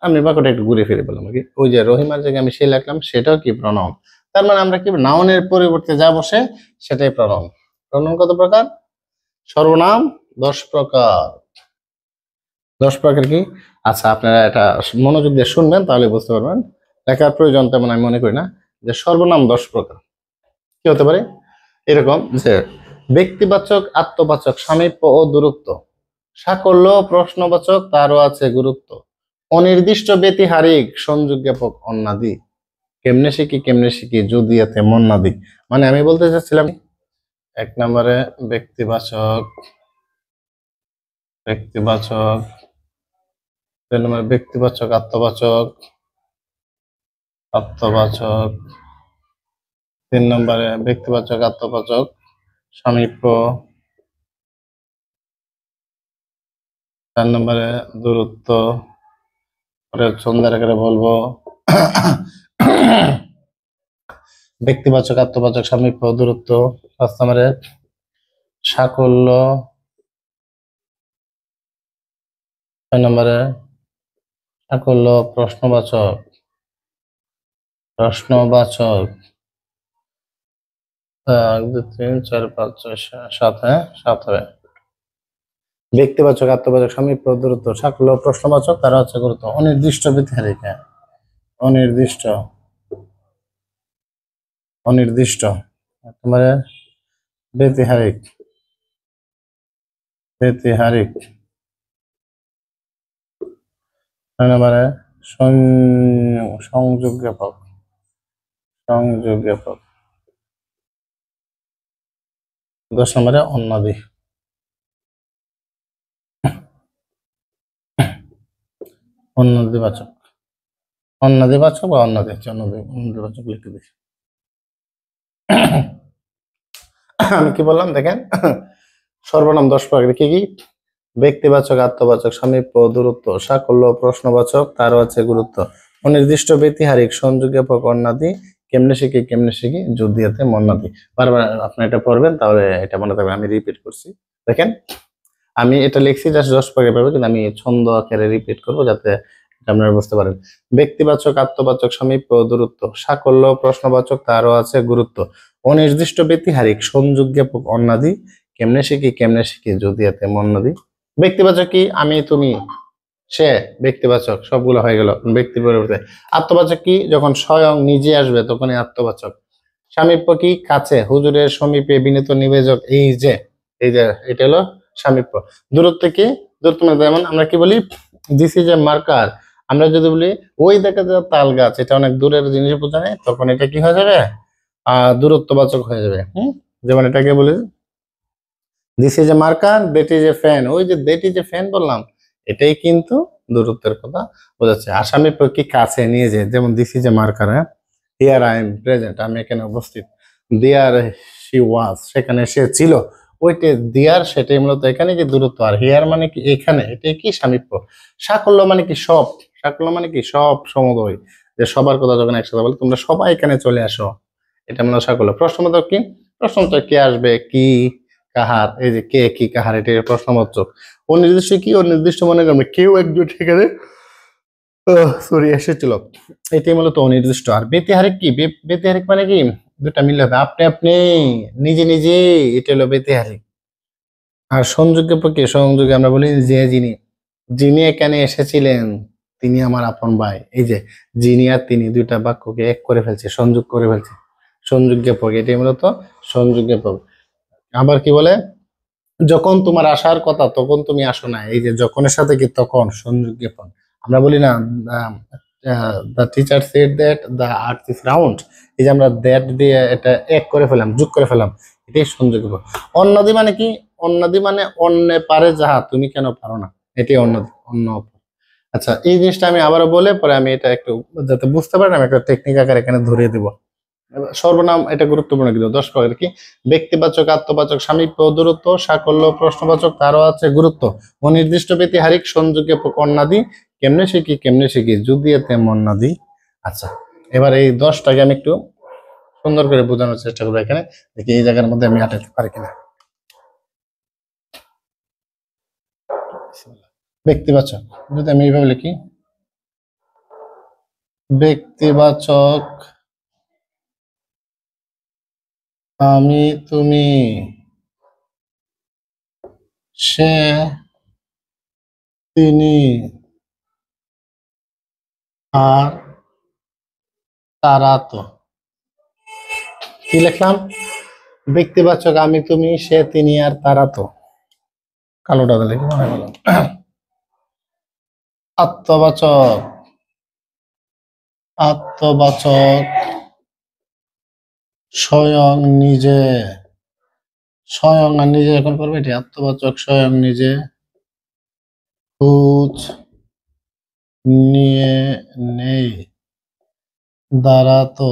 [SPEAKER 1] আমি বাক্যটা একটু ঘুরে ফিরে বললাম কি, ওই যে রহিমার জায়গায় আমি সে লিখলাম, সেটাও কি প্রনাউন। তার মানে আমরা কি নাউনের পরিবর্তে যা বসে সেটাই প্রনাউন। প্রনাউন কত প্রকার, সর্বনাম 10 প্রকার। 10 প্রকার কি, আচ্ছা আপনারা এটা মনোযোগ দিয়ে শুনবেন, তাহলে বুঝতে পারবেন। লেখার প্রয়োজন তেমন আমি মনে করি না। যে সর্বনাম 10 প্রকার কি হতে পারে, এরকম যে ব্যক্তিবাচক, আত্মবাচক, সামীপ্য ও দূরত্ব, সাকল্য, প্রশ্নবাচক, তারও আছে গুরুত্ব, অনির্দিষ্ট, ব্যতিহারিক, সংযোগ জ্ঞাপক, অন্যাদি, কেমনে শিখি যদি এতে মন্নাদি। মানে আমি বলতে চাচ্ছিলাম, 1 নম্বরে ব্যক্তিবাচক, ব্যক্তিবাচক, 2 নম্বরে ব্যক্তিবাচক, আত্মবাচক, আত্মবাচক, 3 নম্বরে ব্যক্তিবাচক, আত্মবাচক, সামীপ্য, 4 নম্বরে দূরত্ব, পরে সুন্দর করে বলবো ব্যক্তিবাচক, আত্মবাচক, সামীপ্য, দূরত্ব। 5 নম্বরে সাকল্য, 6 নম্বরে সাকল্য, প্রশ্নবাচক, প্রশ্নবাচক, 1 2 3 4 5 6 7, হ্যাঁ 7 হবে। ব্যক্তিবাচক, আত্মবাচক, সামীপ্য, দূরত্ব, সাকল্য, প্রশ্নবাচক, তারা হচ্ছে গুরুত্ব, অনির্দিষ্ট, ব্যতিহারিক, অনির্দিষ্ট, অনির্দিষ্ট। তোমার ব্যতিহারিক, ব্যতিহারিক নম্বরে সংযোগ জ্ঞাপক, সংযোগ জ্ঞাপক। 10 নম্বরে অন্যাদি, অন্যাদিবাচক, অন্যাদিবাচক বা অন্যাদিবাচক লিখে দিই। আমি কি বললাম দেখেন, সর্বনাম 10 প্রকার কি কি? ব্যক্তিবাচক, আত্মবাচক, সামীপ্য, দূরত্ব, সাকল্য, প্রশ্নবাচক, তারও আছে গুরুত্ব, অনির্দিষ্ট, ব্যতিহারিক, সংযোগ জ্ঞাপক, অন্যাদি, কেমনে শিখি, যুদিয়াতে, মন্যাদি। বারবার আপনি এটা পড়বেন তাহলে এটা মনে থাকবে। আমি রিপিট করছি, দেখেন আমি এটা লিখছি জাস্ট 10 প্রকার পাবে, কিন্তু আমি ছন্দ আকারে রিপিট করবো যাতে আপনারা বুঝতে পারেন। ব্যক্তিবাচক, আত্মবাচক, সামীপ্য, দূরত্ব, সাকল্য, প্রশ্নবাচক, তারও আছে গুরুত্ব, অনির্দিষ্ট, ব্যতিহারিক, সংযোগ জ্ঞাপক, অন্যাদি, কেমনে শিখি, যদিয়াতে, মন্যাদি। ব্যক্তিবাচক কি? আমি, তুমি, সে, ব্যক্তিবাচক সবগুলো হয়ে গেল ব্যক্তির পরিবর্তে। আত্মবাচক কি? যখন স্বয়ং নিজে আসবে তখনই আত্মবাচক। সামীপ্য কি? কাছে, হুজুরের সমীপে, বিনীত, নিবেদক, এই যে এটা হলো সামীপ্য। দূরত্ব কি? দূরত্ব মানে যেমন আমরা কি বলি, দিস ইজ এ মার্কার। আমরা যদি বলি ওই দেখা যায় তাল গাছ, এটা অনেক দূরের জিনিস বোঝায়, তখন এটা কি হয়ে যাবে? দূরত্ববাচক হয়ে যাবে। যেমন এটাকে বলি this is a marker, that is a fan. ওই যে দ্যাট ইজ এ ফ্যান বললাম, এটাই কিন্তু দূরত্বের কথা বোঝাচ্ছে। আসামির পক্ষে কাছে নিয়ে যায়, যেমন দিস ইজ এ মার্কার, হ্যাঁ, হিয়ার আই এম প্রেজেন্ট, আমি এখানে উপস্থিত। দেয়ার শি ওয়াজ, সেখানে সে ছিল। ওইটা দেয়ার, সেটাই মূলত এখানে কি দূরত্ব। আর হিয়ার মানে কি এখানে, এটাই কি সামীপ্য। সাকল্য মানে কি সব, সাকল্য মানে কি সব সমুদয়, যে সবার কথা যখন একসাথে বলে তোমরা সবাই এখানে চলে আসো, এটা মানে সাকল্য। প্রশ্নবোধক কি? প্রশ্নবোধক কে আসবে, কি, কাহার, এই যে কে, কি, কাহার, এটা প্রশ্নবোধক। অনির্দিষ্ট কি? অনির্দিষ্ট মানে কেউ একজন সেখানে সরি এসেছিল, এটাই মূলত অনির্দিষ্ট। আর ব্যতিহারিক কি? ব্যতিহারিক মানে কি? দুটা মিললে হবে, আপনি আপনি, নিজে নিজে, এটা হলো ব্যতিহারিক। আর সংযোগের পক্ষে, সংযোগে আমরা বলি যে যিনি, যিনি এখানে এসেছিলেন তিনি আমার আপন ভাই। এই যে যিনি আর তিনি দুইটা বাক্যকে এক করে ফেলছে, সংযোগ করে ফেলছে, সংযোগ জ্ঞাপক, এটাই মূলত সংযোগ জ্ঞাপক। আবার কি বলে, যখন তোমার আসার কথা তখন তুমি আসো না, এই যে যখনের সাথে কি তখন, সংযোগ জ্ঞাপন। আমরা বলি না the teacher said that the earth is round, এই যে আমরা দ্যাট দিয়ে এটা এক করে ফেলাম, যোগ করে ফেলাম, এটাই সংযোগ জ্ঞাপন। অন্যদি মানে কি? অন্যদি মানে অন্যে পারে যাহা তুমি কেন পারো না, এটাই অন্যদি, অন্য। আচ্ছা, এই জিনিসটা আমি আবারও বলে পরে আমি এটা একটু যাতে বুঝতে পারেন আমি একটা টেকনিক আকারে এখানে ধরিয়ে দিব। সর্বনাম এটা গুরুত্বপূর্ণ কিন্তু 10 প্রকার কি? ব্যক্তিবাচক, আত্মবাচক, সামীপ্য, দূরত্ব, সাকল্য, প্রশ্নবাচক, তারও আছে গুরুত্ব, অনির্দিষ্ট, ব্যতিহারিক, সংযোগে, অন্যাদি, কেমনে শিখি, যদিয়াতে, মন্যাদি। আচ্ছা, এবার এই 10টাকে আমি একটু সুন্দর করে বোঝানোর চেষ্টা করবো এখানে, দেখি এই জায়গার মধ্যে আমি আটাতে পারি কিনা। ব্যক্তিবাচক যদি আমি এইভাবে লিখি, ব্যক্তিবাচক আমি, তুমি, সে, তিনি, আর তারা তো। কি লিখলাম? ব্যক্তিবাচক আমি, তুমি, সে, তিনি, আর তারা তো। কালোটা লিখে মনে হলো। আত্মবাচক, আত্মবাচক স্বয়ং নিজে, স্বয়ং আর নিজে এখন করবে এটি, আত্মবাচক স্বয়ং নিজে, খোঁজ নিয়ে নেই, দাঁড়াতো,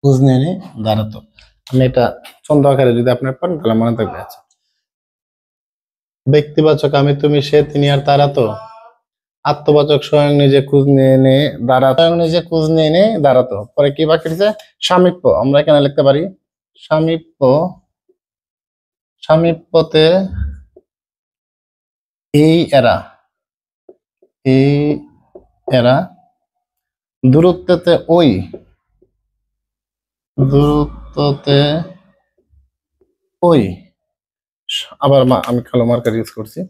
[SPEAKER 1] খোঁজ নিয়ে নেই, দাঁড়াতো। আমি এটা ছন্দ আকারে যদি আপনার পান তাহলে মনে থাকবে। আচ্ছা, ব্যক্তিবাচক আমি, তুমি, সে, তিনি, আর তারা তো। আত্মবাচক স্বয়ং নিজে খোঁজ নিয়ে নে দাঁড়াতো, স্বয়ং নিজে খোঁজ নিয়ে নে দাঁড়াতো। পরে কি বাকি দিচ্ছে? সামীপ্য, আমরা এখানে লিখতে পারি সামীপ্য, সামীপ্যতে এই এরা, এই এরা, দূরত্বতে ওই, দূরত্বতে ওই, আবার আমি কালো মার্কার ইউজ করছি।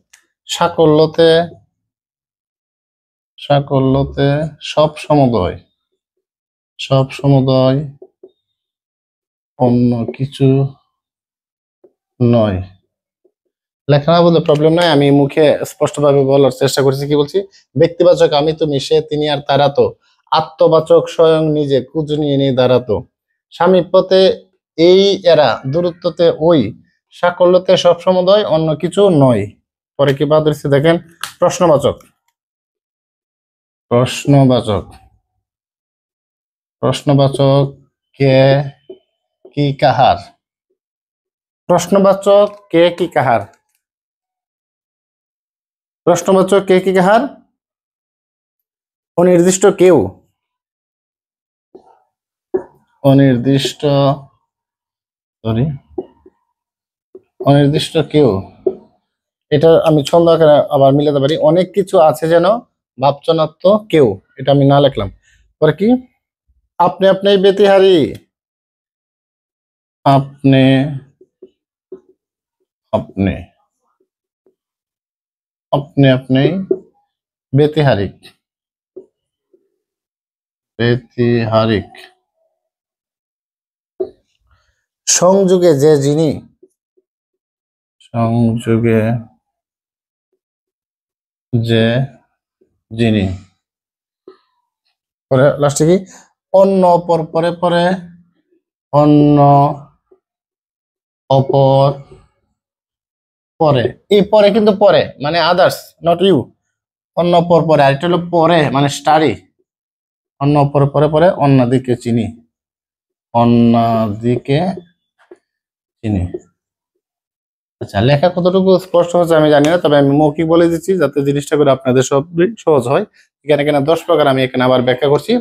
[SPEAKER 1] সাকল্যতে সাকল্যতে সব সমুদয়, সব সমুদয় অন্য কিছু নয়। লেখা না বলতে প্রবলেম নাই, আমি মুখে স্পষ্টভাবে বলার চেষ্টা করছি। কি বলছি? ব্যক্তিবাচক আমি তুমি সে তিনি আর তারা তো, আত্মবাচক স্বয়ং নিজে কুজ নিয়ে নিয়ে দাঁড়াতো, সামীপ্যতে এই এরা, দূরত্বতে ওই, সাকল্যতে সব সমুদয় অন্য কিছু নয়। পরে কি বাদ দিচ্ছে দেখেন, প্রশ্নবাচক, প্রশ্নবাচক, প্রশ্নবাচক কে কি কাহার, প্রশ্নবাচক কে কি কাহার, প্রশ্নবাচক কে কি কাহার, অনির্দিষ্ট কেউ, অনির্দিষ্ট, সরি, অনির্দিষ্ট কেউ। এটা আমি ছন্দ আকারে আবার মিলাতে পারি, অনেক কিছু আছে যেন ভাবচনাত্ম কেউ, এটা আমি না লিখলাম। পরে কি, আপনি আপনি ব্যতিহারী, আপনি আপনি, আপনি আপনি ব্যতিহারিক, ব্যতিহারিক, সংযোগে যে যিনি, সংযোগে যে যিনি। পরে লাস্টে কি, অন্য অপর, পরে পরে অন্য অপর, পরে, এই পরে কিন্তু পরে মানে আদার্স, নট ইউ, অন্য অপর পরে, আর এটা হলো পরে মানে স্টাডি, অন্য অপর পরে পরে অন্যদিকে চিনি, অন্যদিকে চিনি। আচ্ছা, লেখা কতটুকু স্পষ্ট হচ্ছে আমি জানি না, তবে আমি মৌখিক বলে দিচ্ছি যাতে জিনিসটা করে আপনাদের সব সহজ হয়। এখানে এখানে 10 প্রকার আমি এখানে আবার ব্যাখ্যা করছি।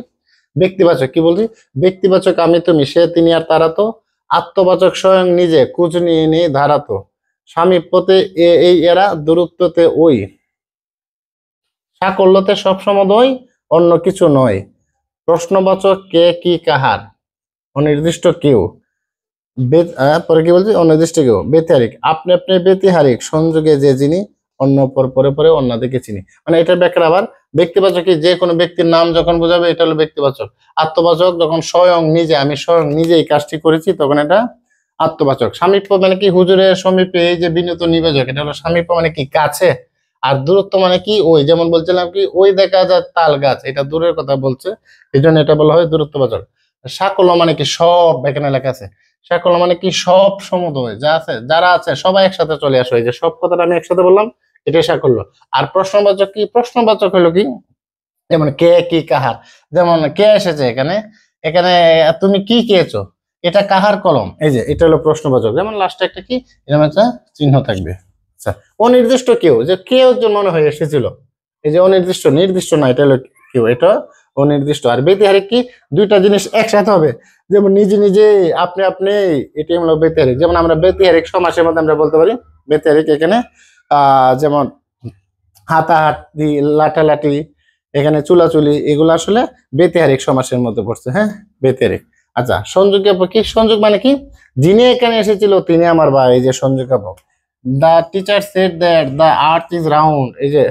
[SPEAKER 1] ব্যক্তিবাচক কি বলছি, ব্যক্তিবাচক আমি তুমি সে তিনি আর তারা তো, আত্মবাচক স্বয়ং নিজে কুচ নিয়ে নিয়ে ধারাতো, সামীপ্যতে এই এরা, দূরত্বতে ওই, সাকল্যতে সব সমুদয় অন্য কিছু নয়, প্রশ্নবাচক কে কি কাহার, অনির্দিষ্ট কেউ, পরে কি বলছি, অনির্দিষ্ট কেউ, ব্যতিহারিক আপনি আপনি ব্যতিহারিক, সংযোগে যে যিনি, অন্য পর পরে পরে অন্যদিকে চিনি। মানে এটার ব্যাখ্যা আবার, ব্যক্তিবাচক কি, যে কোনো ব্যক্তির নাম যখন বোঝাবে এটা হলো ব্যক্তিবাচক। আত্মবাচক যখন স্বয়ং নিজে, আমি স্বয়ং নিজেই কাজটি করেছি তখন এটা আত্মবাচক। সামীপ্য মানে কি, হুজুরের সমীপে এই যে বিনীত নিবেদক, এটা হলো সামীপ্য মানে কি, কাছে। আর দূরত্ব মানে কি, ওই যেমন বলছিলাম কি, ওই দেখা যায় তাল গাছ, এটা দূরের কথা বলছে, এই জন্য এটা বলা হয় দূরত্ববাচক। সাকল্য মানে কি, সব এখানে লেখা আছে, সাকল্য মানে কি সব সমুদয় যা আছে, যারা আছে সবাই একসাথে চলে আসো, এই যে সব কথাটা আমি একসাথে বললাম, এটাই সাকল্য। আর প্রশ্নবাচক কি, প্রশ্নবাচক হলো কি, যেমন কে কি কাহার, যেমন কে এসেছে এখানে, এখানে তুমি কি খেয়েছো, এটা কাহার কলম, এই যে এটা হলো প্রশ্নবাচক। যেমন লাস্টে একটা কি, এরকম একটা চিহ্ন থাকবে। আচ্ছা, অনির্দিষ্ট কেউ, যে কেউ একজন মনে হয়ে এসেছিল, এই যে অনির্দিষ্ট, নির্দিষ্ট না, এটা হলো কেউ, এটা অনির্দিষ্ট। আর ব্যতিহারিক কি, দুইটা জিনিস একসাথে হবে, যেমন নিজে নিজে, আপনি আপনি, এটি হলো ব্যতিহারিক। যেমন আমরা ব্যতিহারিক সমাসের মধ্যে আমরা বলতে পারি ব্যতিহারিক, এখানে যেমন হাতাহাতি, লাঠালাঠি, এখানে চুলাচুলি, এগুলো আসলে ব্যতিহারিক সমাসের মধ্যে পড়ছে। হ্যাঁ, ব্যতিহারিক। আচ্ছা, সংযোগজ্ঞাপক কি, সংযোগ মানে কি, যিনি এখানে এসেছিল তিনি আমার ভাই, এই যে সংযোগজ্ঞাপক। The teacher said that the earth is round, এই যে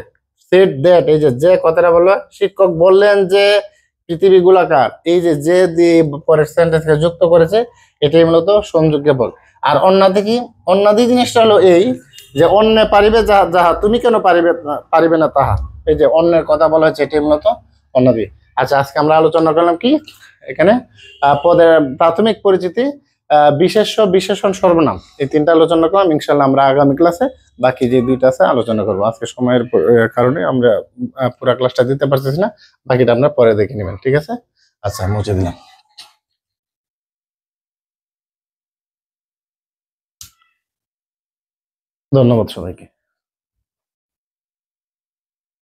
[SPEAKER 1] সেড দ্যাট, এই যে কথাটা বললো, শিক্ষক বললেন যে পৃথিবী গোলাকার, এই যে দিয়ে পরের সেন্টেন্সকে যুক্ত করেছে, এটাই মূলত সংযোগজ্ঞাপক। আর অন্যাদি কি, অন্যাদি জিনিসটা হলো এই যে অন্য পারিবে যাহা যাহা তুমি কেন পারিবে না তাহা, এই যে অন্যের কথা বলা হয়েছে, এটাই মূলত অন্যাদি। আচ্ছা, আজকে আমরা আলোচনা করলাম কি, এখানে পদের প্রাথমিক পরিচিতি, বিশেষ্য, বিশেষণ, সর্বনাম, এই তিনটা আলোচনা করলাম। ইনশাল্লাহ আমরা আগামী ক্লাসে বাকি যে দুইটা আছে আলোচনা করবো। আজকে সময়ের কারণে আমরা পুরো ক্লাসটা দিতে পারতেছি না, বাকিটা আমরা পরে দেখে নেবেন, ঠিক আছে? আচ্ছা, মুছে দিলাম। ধন্যবাদ সবাইকে।